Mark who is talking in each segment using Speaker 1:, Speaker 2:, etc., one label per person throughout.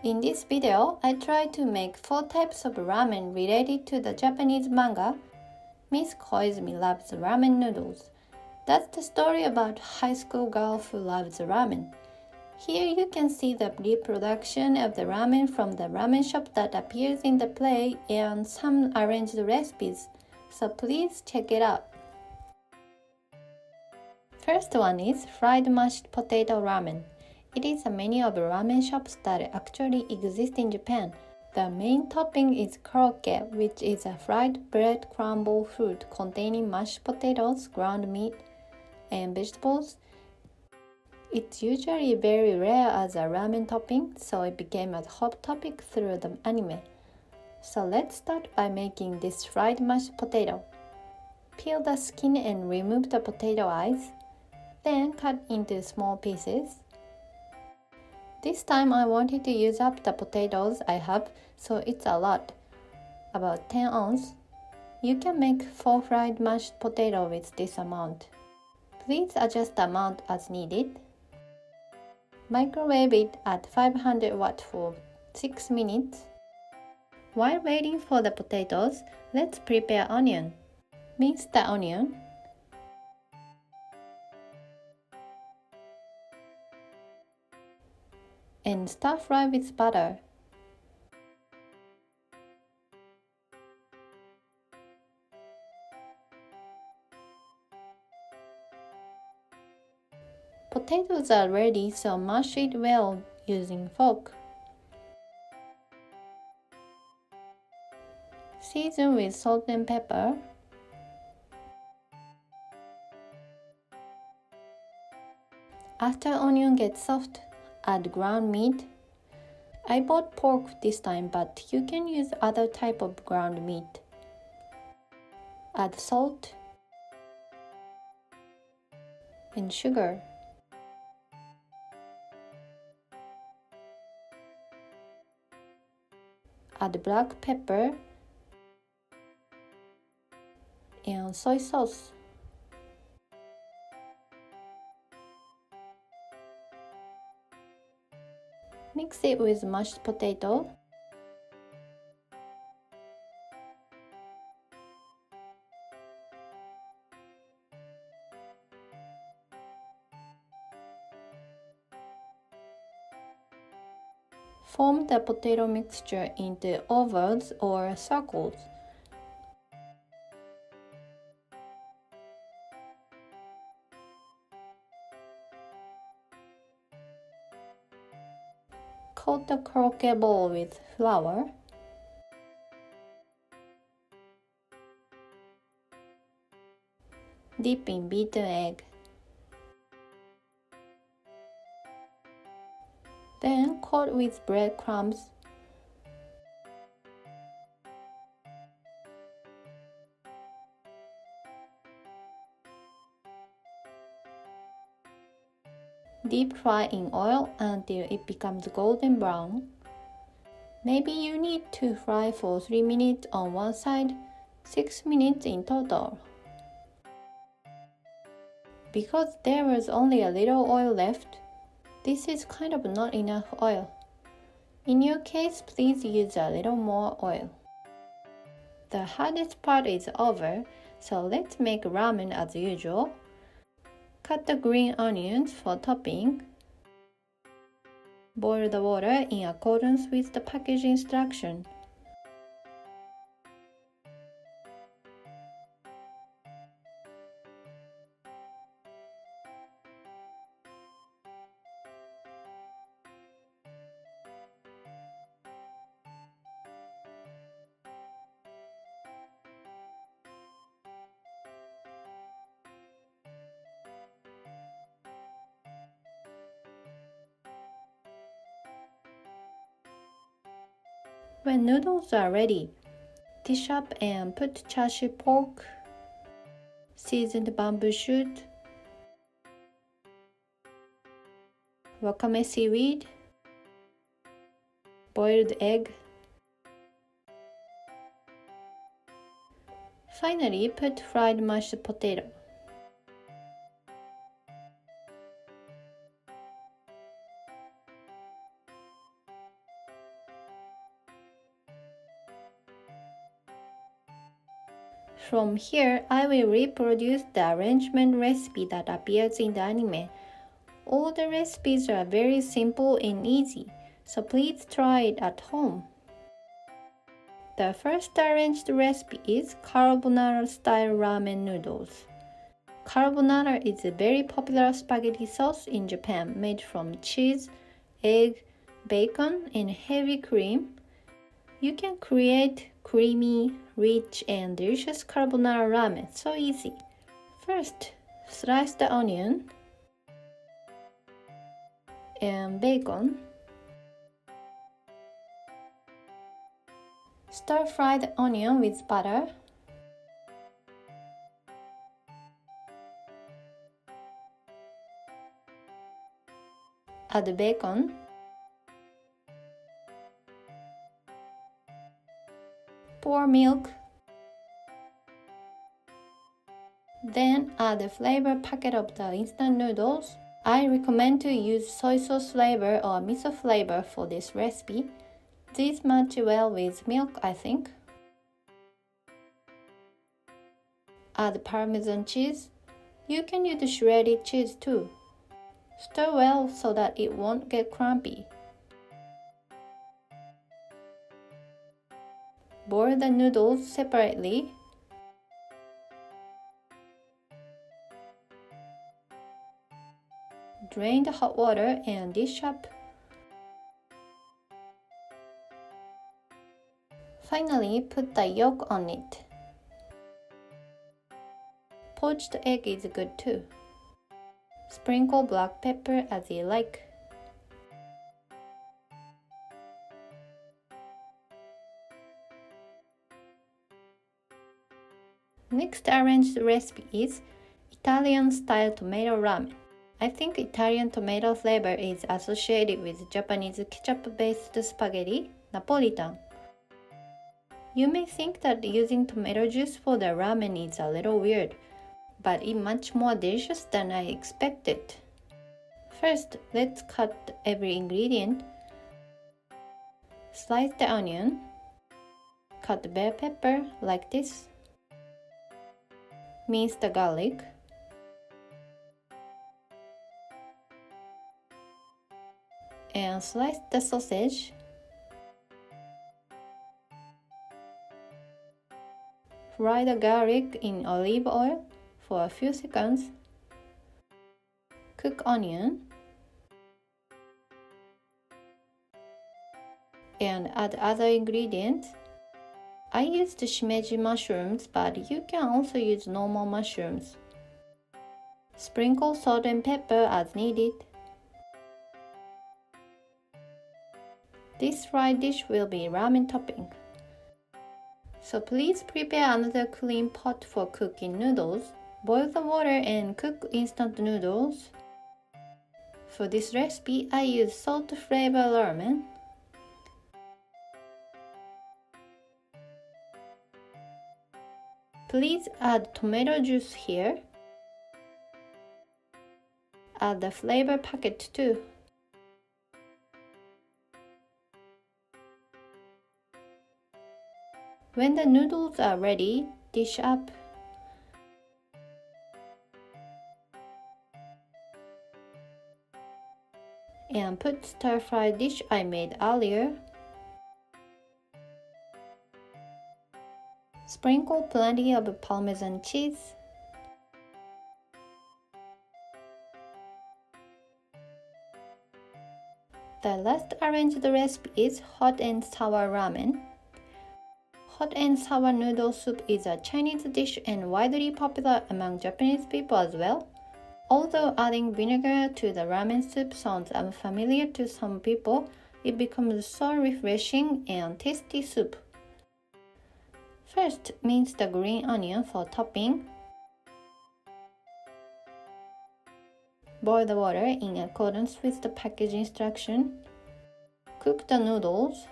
Speaker 1: In this video, I try to make 4 types of ramen related to the Japanese manga, Miss Koizumi Loves Ramen Noodles. That's the story about high school girl who loves ramen. Here you can see the reproduction of the ramen from the ramen shop that appears in the play and some arranged recipes, so please check it out. First one is fried mashed potato ramen. It is a menu of ramen shops that actually exist in Japan. The main topping is Croquette, which is a fried bread crumble food containing mashed potatoes, ground meat, and vegetables. It's usually very rare as a ramen topping, so it became a hot topic through the anime. So let's start by making this fried mashed potato. Peel the skin and remove the potato eyes, then cut into small pieces. This time I wanted to use up the potatoes I have, so it's a lot, about 10 ounces. You can make 4 fried mashed potatoes with this amount. Please adjust the amount as needed. Microwave it at 500 watts for 6 minutes. While waiting for the potatoes, let's prepare onion. Mince the onion. And stir fry with butter. Potatoes are ready, so mash it well using fork. Season with salt and pepper. After onion gets soft, add ground meat. I bought pork this time, but you can use other type of ground meat. Add salt and sugar. Add black pepper and soy sauce. Mix it with mashed potato. Form the potato mixture into ovals or circles. Coat the croquette ball with flour. Dip in beaten egg. Then coat with breadcrumbs. Deep fry in oil until it becomes golden brown. Maybe you need to fry for 3 minutes on one side, 6 minutes in total. Because there was only a little oil left, this is kind of not enough oil. In your case, please use a little more oil. The hardest part is over, so let's make ramen as usual. Cut the green onions for topping. Boil the water in accordance with the package instruction. When noodles are ready, dish up and put chashu pork, seasoned bamboo shoot, wakame seaweed, boiled egg. Finally, put fried mashed potato. From here, I will reproduce the arrangement recipe that appears in the anime. All the recipes are very simple and easy, so please try it at home. The first arranged recipe is Carbonara style ramen noodles. Carbonara is a very popular spaghetti sauce in Japan made from cheese, egg, bacon, and heavy cream. You can create creamy, rich, and delicious carbonara ramen so easy. First, slice the onion and bacon. Stir-fry the onion with butter. Add bacon. Pour milk. Then add a flavor packet of the instant noodles. I recommend to use soy sauce flavor or miso flavor for this recipe. These match well with milk, I think. Add Parmesan cheese. You can use shredded cheese too. Stir well so that it won't get crumpy. Boil the noodles separately. Drain the hot water and dish up. Finally, put the yolk on it. Poached egg is good too. Sprinkle black pepper as you like. Next arranged recipe is Italian style tomato ramen. I think Italian tomato flavor is associated with Japanese ketchup-based spaghetti, Napolitan. You may think that using tomato juice for the ramen is a little weird, but it's much more delicious than I expected. First, let's cut every ingredient. Slice the onion. Cut bell pepper like this. Mince the garlic. And slice the sausage. Fry the garlic in olive oil for a few seconds. Cook onion. And add other ingredients. I used shimeji mushrooms, but you can also use normal mushrooms. Sprinkle salt and pepper as needed. This fried dish will be ramen topping. So please prepare another clean pot for cooking noodles. Boil the water and cook instant noodles. For this recipe, I use salt flavor ramen. Please add tomato juice here. Add the flavor packet too. When the noodles are ready, dish up. And put stir-fry dish I made earlier. Sprinkle plenty of Parmesan cheese. The last arranged recipe is hot and sour ramen. Hot and sour noodle soup is a Chinese dish and widely popular among Japanese people as well. Although adding vinegar to the ramen soup sounds unfamiliar to some people, it becomes so refreshing and tasty soup. First, mince the green onion for topping. Boil the water in accordance with the package instruction. Cook the noodles.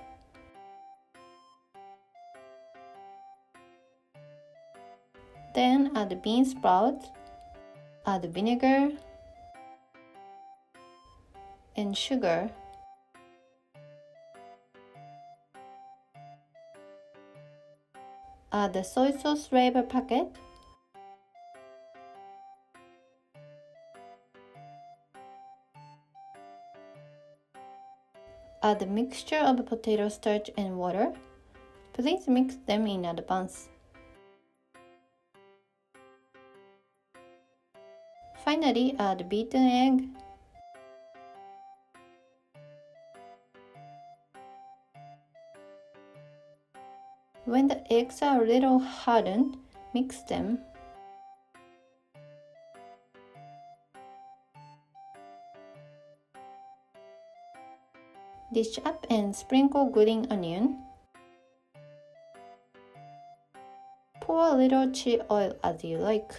Speaker 1: Then add bean sprouts. Add vinegar and sugar. Add the soy sauce flavor packet. Add a mixture of potato starch and water. Please mix them in advance. Finally, add beaten egg. When the eggs are a little hardened, mix them. Dish up and sprinkle green onion. Pour a little chili oil as you like.